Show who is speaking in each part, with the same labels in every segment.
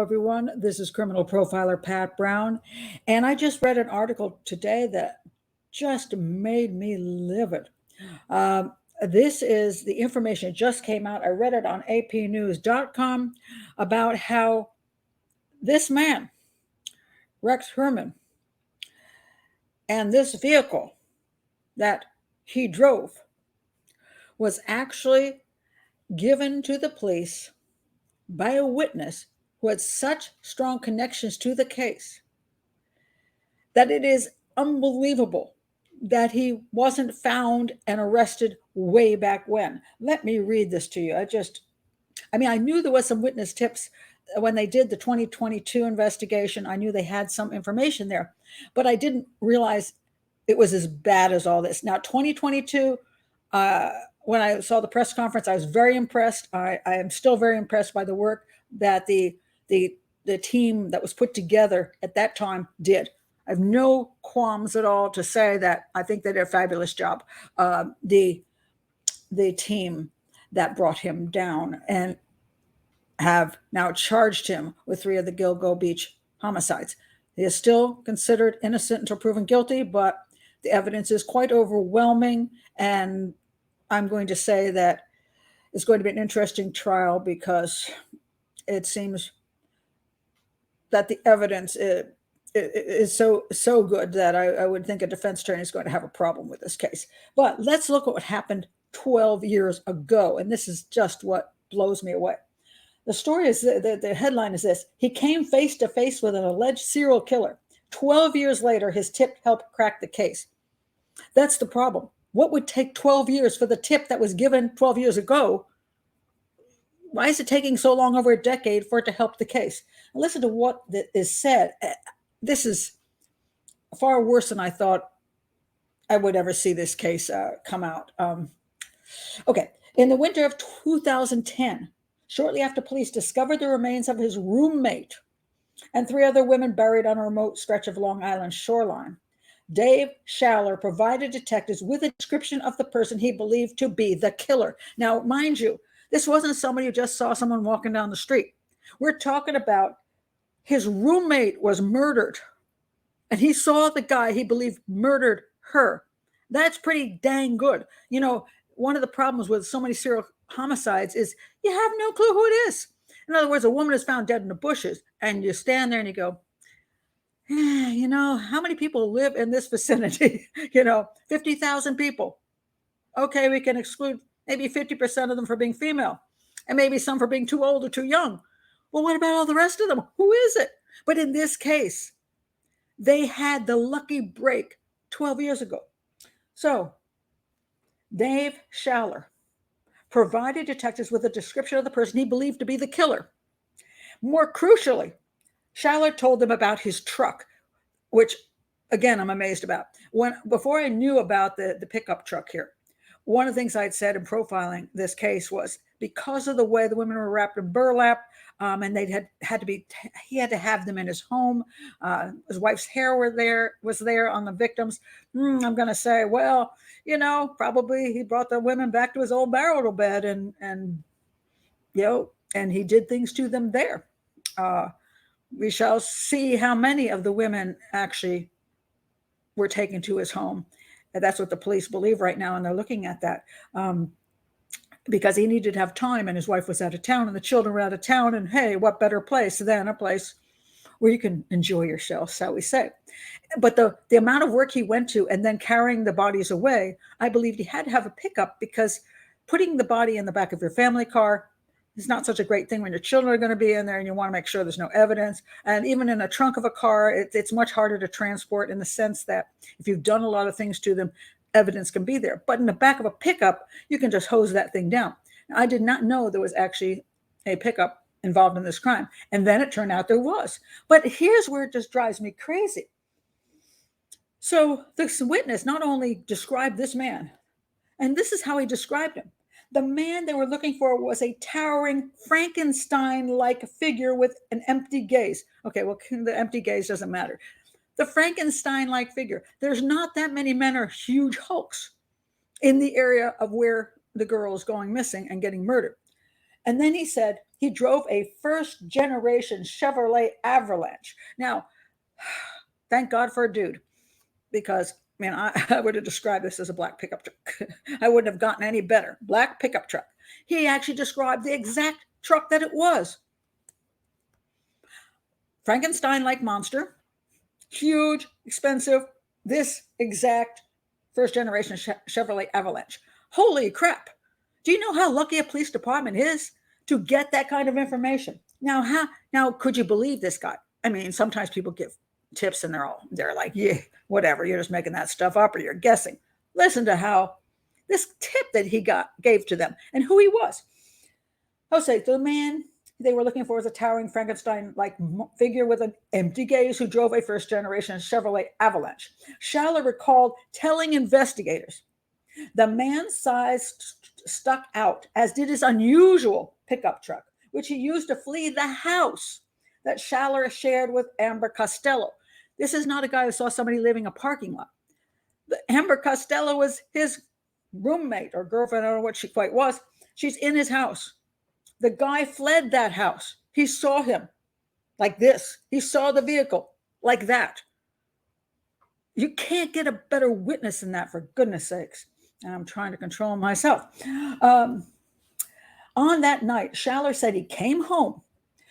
Speaker 1: everyone. This is criminal profiler Pat Brown, and I just read an article today that just made me livid. Um, this is the information just came out. I read it on apnews.com about how this man, Rex Herman, and this vehicle that he drove was actually given to the police by a witness who had such strong connections to the case that it is unbelievable that he wasn't found and arrested way back when. Let me read this to you. I knew there was some witness tips when they did the 2022 investigation. I knew they had some information there, but I didn't realize it was as bad as all this. Now, 2022, when I saw the press conference, I was very impressed. I am still very impressed by the work that the team that was put together at that time did. I have no qualms at all to say that I think they did a fabulous job. The team that brought him down and have now charged him with 3 of the Gilgo Beach homicides. He is still considered innocent until proven guilty, but the evidence is quite overwhelming. And I'm going to say that it's going to be an interesting trial because it seems that the evidence is so good that I would think a defense attorney is going to have a problem with this case. But let's look at what happened 12 years ago. And this is just what blows me away. The story is, the headline is this: he came face to face with an alleged serial killer. 12 years later, his tip helped crack the case. That's the problem. What would take 12 years for the tip that was given 12 years ago? Why is it taking so long, over a decade, for it to help the case? And listen to what is said. This is far worse than I thought I would ever see this case come out. Okay. In the winter of 2010, shortly after police discovered the remains of his roommate and 3 other women buried on a remote stretch of Long Island shoreline, Dave Schaller provided detectives with a description of the person he believed to be the killer. Now, mind you, this wasn't somebody who just saw someone walking down the street. We're talking about his roommate was murdered, and he saw the guy he believed murdered her. That's pretty dang good. You know, one of the problems with so many serial homicides is you have no clue who it is. In other words, a woman is found dead in the bushes, and you stand there and you go, how many people live in this vicinity? 50,000 people. Okay, we can exclude maybe 50% of them for being female, and maybe some for being too old or too young. Well, what about all the rest of them? Who is it? But in this case, they had the lucky break 12 years ago. So Dave Schaller provided detectives with a description of the person he believed to be the killer. More crucially, Schaller told them about his truck, which, again, I'm amazed about. Before I knew about the pickup truck here, one of the things I'd said in profiling this case was because of the way the women were wrapped in burlap, and he had to have them in his home. His wife's hair was there on the victims. I'm going to say, well, probably he brought the women back to his old marital bed and he did things to them there. We shall see how many of the women actually were taken to his home. And that's what the police believe right now, and they're looking at that because he needed to have time, and his wife was out of town, and the children were out of town, and hey, what better place than a place where you can enjoy yourself, shall we say. But the amount of work he went to and then carrying the bodies away, I believed he had to have a pickup, because putting the body in the back of your family car is not such a great thing when your children are going to be in there and you want to make sure there's no evidence. And even in a trunk of a car, it's much harder to transport, in the sense that if you've done a lot of things to them, evidence can be there. But in the back of a pickup, you can just hose that thing down. Now, I did not know there was actually a pickup involved in this crime. And then it turned out there was. But here's where it just drives me crazy. So this witness not only described this man, and this is how he described him. The man they were looking for was a towering Frankenstein-like figure with an empty gaze. Okay, well, the empty gaze doesn't matter. The Frankenstein-like figure. There's not that many men or huge hulks in the area of where the girl is going missing and getting murdered. And then he said he drove a first generation Chevrolet Avalanche. Now, thank God for a dude, because man, I would have described this as a black pickup truck. I wouldn't have gotten any better. Black pickup truck. He actually described the exact truck that it was. Frankenstein-like monster, huge, expensive, this exact first generation Chevrolet Avalanche. Holy crap. Do you know how lucky a police department is to get that kind of information? Now, could you believe this guy? I mean, sometimes people give tips and they're like, yeah, whatever, you're just making that stuff up or you're guessing. Listen to how this tip that he gave to them and who he was. Jose, the man they were looking for was a towering Frankenstein-like figure with an empty gaze who drove a first-generation Chevrolet Avalanche. Schaller recalled telling investigators the man's size stuck out, as did his unusual pickup truck, which he used to flee the house that Schaller shared with Amber Costello. This is not a guy who saw somebody leaving a parking lot. Amber Costello was his roommate or girlfriend, I don't know what she quite was. She's in his house. The guy fled that house. He saw him like this. He saw the vehicle like that. You can't get a better witness than that, for goodness sakes. And I'm trying to control myself. On that night, Schaller said he came home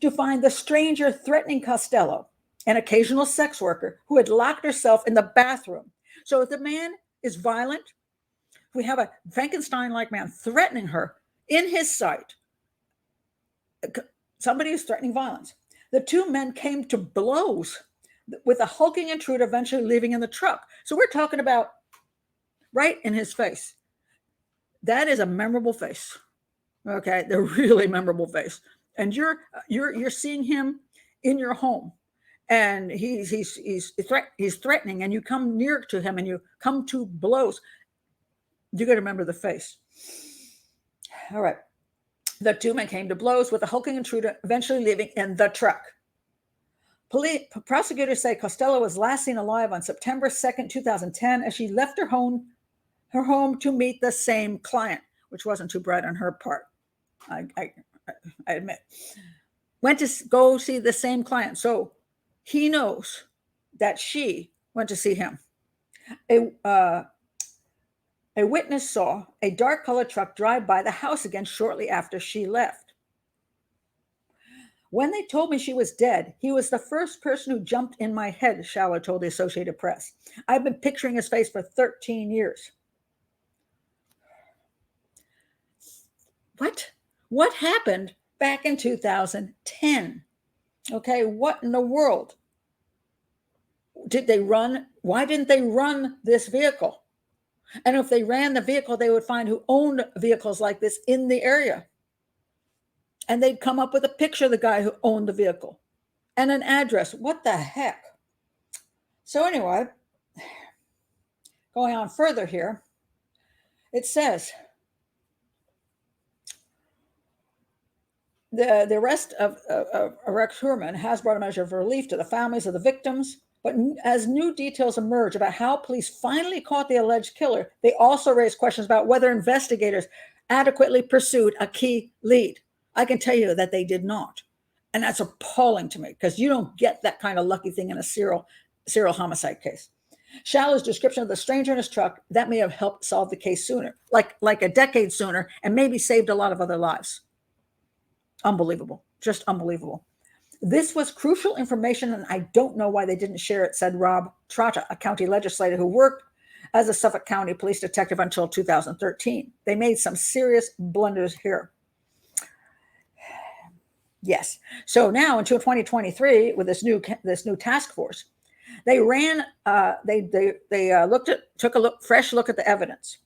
Speaker 1: to find the stranger threatening Costello, an occasional sex worker who had locked herself in the bathroom. So if the man is violent, we have a Frankenstein-like man threatening her in his sight. Somebody is threatening violence. The two men came to blows with a hulking intruder eventually leaving in the truck. So we're talking about right in his face. That is a memorable face. Okay, the really memorable face. And you're seeing him in your home, and he's threatening, and you come near to him, and you come to blows. You got to remember the face. All right. The two men came to blows with a hulking intruder eventually leaving in the truck. Prosecutors say Costello was last seen alive on September 2nd, 2010, as she left her home to meet the same client, which wasn't too bright on her part, I admit. Went to go see the same client. So he knows that she went to see him. A witness saw a dark-colored truck drive by the house again shortly after she left. When they told me she was dead, he was the first person who jumped in my head, Schaller told the Associated Press. I've been picturing his face for 13 years. What happened back in 2010? Okay, what in the world? Did they run? Why didn't they run this vehicle? And if they ran the vehicle, they would find who owned vehicles like this in the area. And they'd come up with a picture of the guy who owned the vehicle and an address. What the heck? So anyway, going on further here, it says the arrest of Rex Hurman has brought a measure of relief to the families of the victims. But as new details emerge about how police finally caught the alleged killer, they also raise questions about whether investigators adequately pursued a key lead. I can tell you that they did not. And that's appalling to me, because you don't get that kind of lucky thing in a serial homicide case. Schaller's description of the stranger in his truck, that may have helped solve the case sooner, like a decade sooner, and maybe saved a lot of other lives. Unbelievable. Just unbelievable. This was crucial information, and I don't know why they didn't share it, said Rob Trotta, a county legislator who worked as a Suffolk County police detective until 2013. They made some serious blunders here. Yes. So now into 2023, with this new task force, they ran. Took a fresh look at the evidence.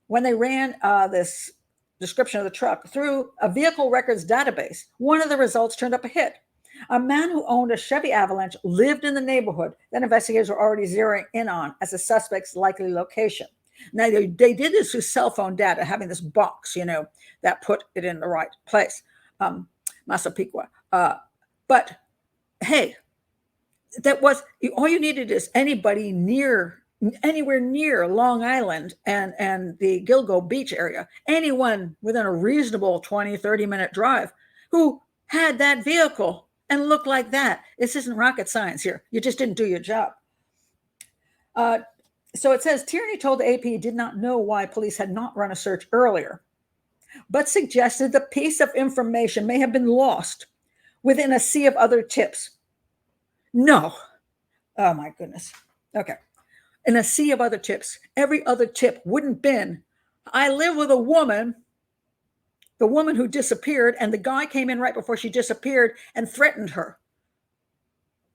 Speaker 1: When they ran this description of the truck through a vehicle records database, one of the results turned up a hit. A man who owned a Chevy Avalanche lived in the neighborhood that investigators were already zeroing in on as a suspect's likely location. Now, they did this through cell phone data, having this box, that put it in the right place, Massapequa. But hey, that was all you needed is anybody near anywhere near Long Island and the Gilgo Beach area, anyone within a reasonable 20, 30-minute drive who had that vehicle and looked like that. This isn't rocket science here. You just didn't do your job. So it says Tierney told the AP he did not know why police had not run a search earlier, but suggested the piece of information may have been lost within a sea of other tips. No. Oh my goodness. Okay. In a sea of other tips. Every other tip wouldn't been, I live with a woman, the woman who disappeared, and the guy came in right before she disappeared and threatened her.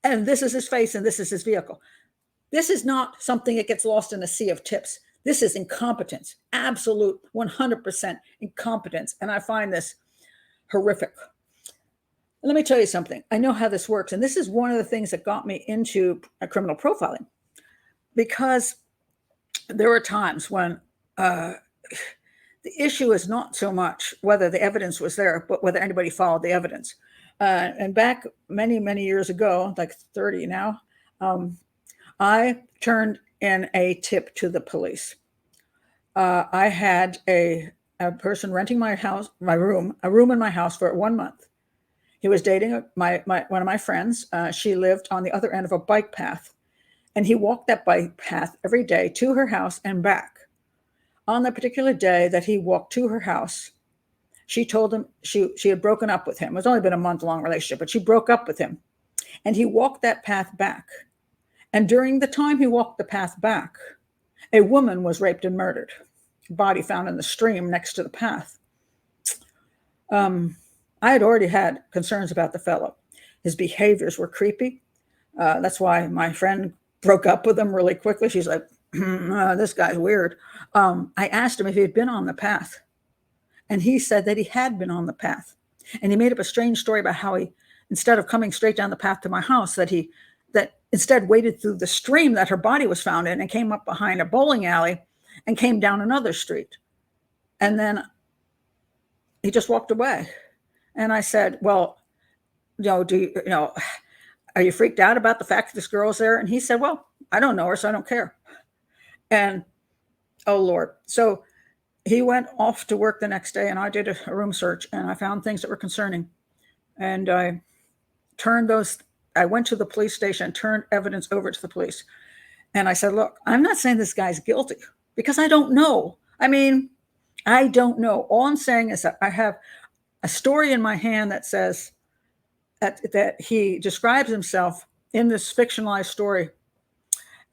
Speaker 1: And this is his face and this is his vehicle. This is not something that gets lost in a sea of tips. This is incompetence, absolute 100% incompetence. And I find this horrific. Let me tell you something. I know how this works. And this is one of the things that got me into criminal profiling, because there were times when the issue is not so much whether the evidence was there, but whether anybody followed the evidence. And back many, many years ago, like 30 now, I turned in a tip to the police. I had a person renting my house, a room in my house for 1 month. He was dating one of my friends. She lived on the other end of a bike path, and he walked that bike path every day to her house and back. On the particular day that he walked to her house, she told him she had broken up with him. It was only been a month-long relationship, but she broke up with him, and he walked that path back. And during the time he walked the path back, a woman was raped and murdered. Body found in the stream next to the path. I had already had concerns about the fellow. His behaviors were creepy. That's why my friend broke up with him really quickly. She's like, this guy's weird. I asked him if he had been on the path. And he said that he had been on the path. And he made up a strange story about how he, instead of coming straight down the path to my house, that instead waded through the stream that her body was found in and came up behind a bowling alley and came down another street. And then he just walked away. And I said, well, are you freaked out about the fact that this girl's there? And he said, well, I don't know her, so I don't care. And, oh, Lord. So he went off to work the next day, and I did a room search, and I found things that were concerning. And I went to the police station and turned evidence over to the police. And I said, look, I'm not saying this guy's guilty because I don't know. I mean, I don't know. All I'm saying is that I have a story in my hand that says that he describes himself in this fictionalized story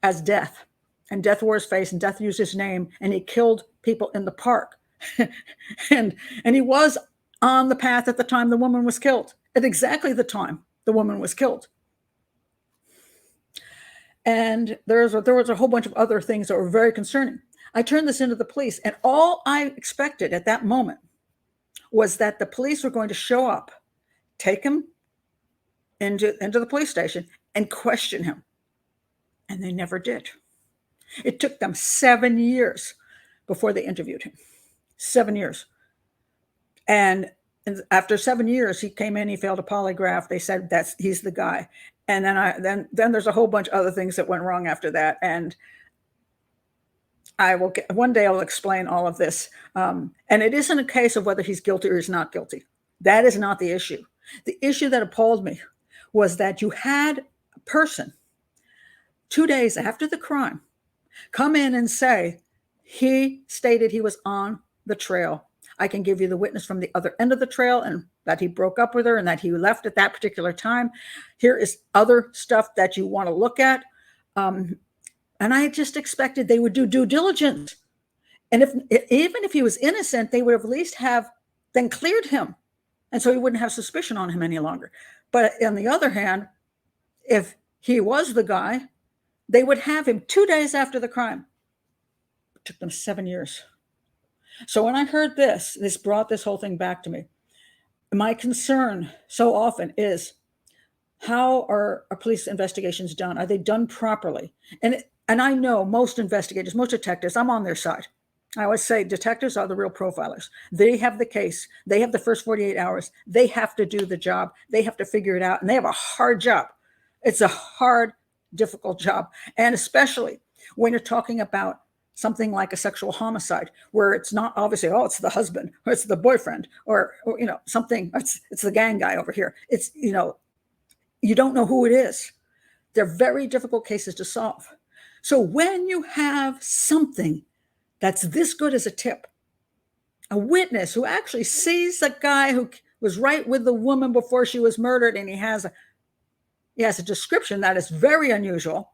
Speaker 1: as Death. And Death wore his face and Death used his name, and he killed people in the park. and he was on the path at the time the woman was killed, at exactly the time the woman was killed. And there was a whole bunch of other things that were very concerning. I turned this into the police, and all I expected at that moment was that the police were going to show up, take him into the police station, and question him. And they never did. It took them 7 years before they interviewed him. 7 years. And after 7 years, he came in, he failed a polygraph. They said he's the guy. And then there's a whole bunch of other things that went wrong after that. And one day I'll explain all of this. And it isn't a case of whether he's guilty or he's not guilty. That is not the issue. The issue that appalled me was that you had a person 2 days after the crime come in and say, he stated he was on the trail. I can give you the witness from the other end of the trail and that he broke up with her and that he left at that particular time. Here is other stuff that you want to look at. And I just expected they would do due diligence. And even if he was innocent, they would have at least have then cleared him. And so he wouldn't have suspicion on him any longer. But on the other hand, if he was the guy, they would have him 2 days after the crime. It took them 7 years. So when I heard this brought this whole thing back to me. My concern so often is, how are police investigations done? Are they done properly? And I know most investigators, most detectives, I'm on their side. I always say detectives are the real profilers. They have the case. They have the first 48 hours. They have to do the job. They have to figure it out. And they have a hard job. It's a hard, difficult job. And especially When you're talking about something like a sexual homicide, where it's not obviously, oh, it's the husband or it's the boyfriend or something, it's the gang guy over here. It's, you don't know who it is. They're very difficult cases to solve. So when you have something that's this good as a tip, a witness who actually sees the guy who was right with the woman before she was murdered, and he has a description that is very unusual,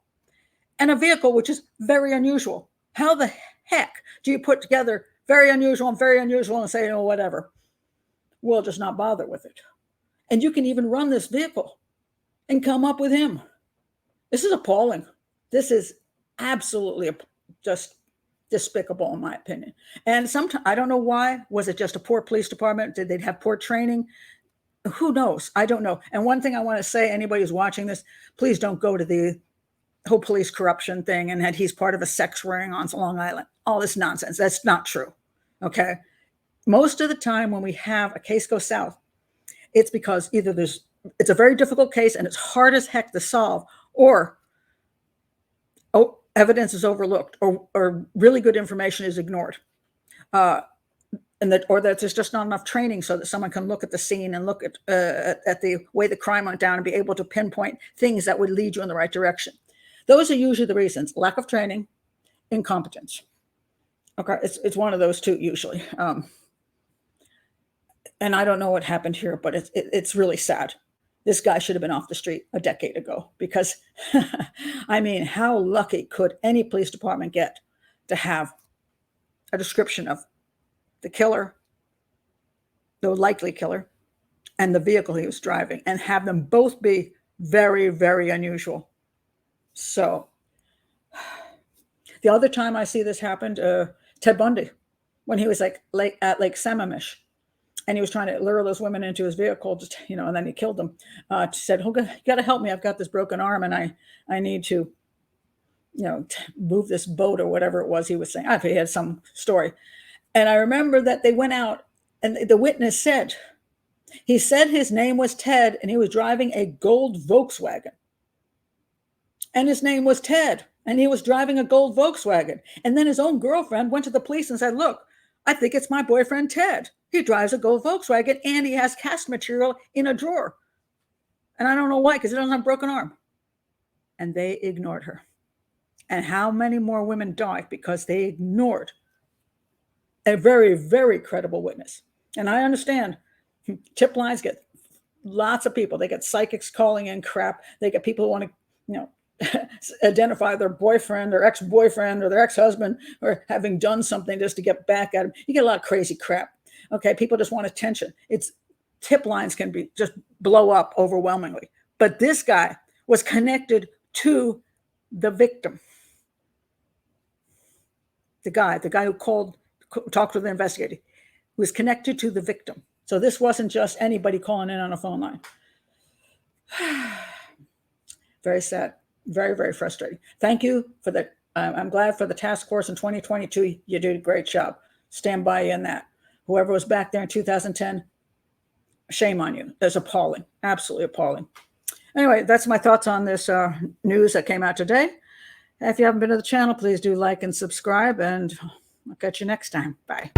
Speaker 1: and a vehicle which is very unusual. How the heck do you put together very unusual and say, oh, whatever, we'll just not bother with it? And you can even run this vehicle and come up with him. This is appalling. This is absolutely just despicable, in my opinion. And sometimes, I don't know why. Was it just a poor police department? Did they have poor training? Who knows? I don't know. And one thing I want to say, anybody who's watching this, please don't go to the whole police corruption thing and that he's part of a sex ring on Long Island. All this nonsense. That's not true. Okay. Most of the time when we have a case go south, it's because either it's a very difficult case and it's hard as heck to solve, or evidence is overlooked, or really good information is ignored. Or that there's just not enough training so that someone can look at the scene and look at the way the crime went down and be able to pinpoint things that would lead you in the right direction. Those are usually the reasons: lack of training, incompetence. Okay, it's one of those two usually. And I don't know what happened here, but it's really sad. This guy should have been off the street a decade ago, because I mean, how lucky could any police department get to have a description of the killer, the likely killer, and the vehicle he was driving, and have them both be very, very unusual. So the other time I see this happened, Ted Bundy, when he was at Lake Sammamish, and he was trying to lure those women into his vehicle, and then he killed them. Said, "Oh, you got to help me. I've got this broken arm, and I need to, move this boat," or whatever it was he was saying. He had some story. And I remember that they went out, and the witness said, he said his name was Ted, and he was driving a gold Volkswagen. And his name was Ted, and he was driving a gold Volkswagen. And then his own girlfriend went to the police and said, "Look, I think it's my boyfriend, Ted. He drives a gold Volkswagen, and he has cast material in a drawer. And I don't know why, because he doesn't have a broken arm." And they ignored her. And how many more women died because they ignored a very, very credible witness? And I understand tip lines get lots of people. They get psychics calling in crap. They get people who want to, identify their boyfriend or ex-boyfriend or their ex-husband or having done something just to get back at him. You get a lot of crazy crap. Okay, people just want attention. Tip lines can just blow up overwhelmingly. But this guy was connected to the victim. The guy who talked to the investigator, was connected to the victim. So this wasn't just anybody calling in on a phone line. Very sad. Very, very frustrating. Thank you for that. I'm glad for the task force in 2022. You did a great job. Stand by you in that. Whoever was back there in 2010, shame on you. That's appalling. Absolutely appalling. Anyway, that's my thoughts on this news that came out today. If you haven't been to the channel, please do like and subscribe, and I'll catch you next time. Bye.